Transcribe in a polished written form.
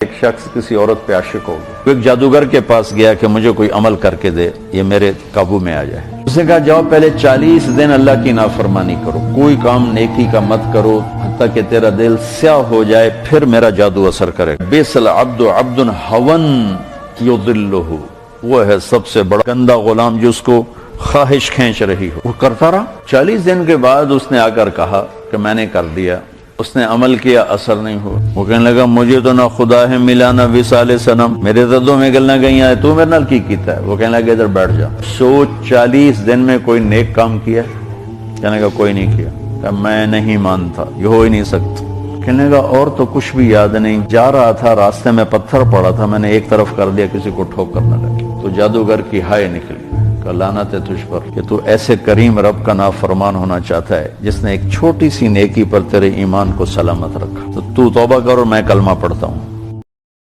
ایک شخص کسی عورت پہ عاشق ہو گیا، وہ ایک جادوگر کے پاس گیا کہ مجھے کوئی عمل کر کے دے، یہ میرے قابو میں آ جائے۔ اس نے کہا جاؤ پہلے 40 دن اللہ کی نافرمانی کرو، کوئی کام نیکی کا مت کرو حتیٰ کہ تیرا دل سیاہ ہو جائے، پھر میرا جادو اثر کرے۔ بیس العبد عبد ہون یضلہ، وہ ہے سب سے بڑا گندا غلام جس کو خواہش کھینچ رہی ہو۔ وہ کرتا رہا، 40 دن کے بعد اس نے آ کر کہا کہ میں نے کر دیا۔ اس نے عمل کیا، اثر نہیں ہوا۔ وہ کہنے لگا مجھے تو نہ خدا ہے ملا نہ وصال صنم، میرے تو دو میں گلنا گئی ہیں، تو میرے نال کی کیتا ہے؟ وہ کہنے لگا ادھر بیٹھ جا، سوچ 40 دن میں کوئی نیک کام کیا؟ کہنے لگا کوئی نہیں کیا۔ کہ میں نہیں مانتا، یہ ہو ہی نہیں سکتا۔ کہنے لگا اور تو کچھ بھی یاد نہیں، جا رہا تھا راستے میں پتھر پڑا تھا، میں نے ایک طرف کر دیا، کسی کو ٹھوک کرنے لگی تو جادوگر کی ہائے نکلی کہ لعنت ہے تجھ پر کہ تو ایسے کریم رب کا نافرمان ہونا چاہتا ہے جس نے ایک چھوٹی سی نیکی پر تیرے ایمان کو سلامت رکھا۔ تو توبہ کر اور میں کلمہ پڑھتا ہوں۔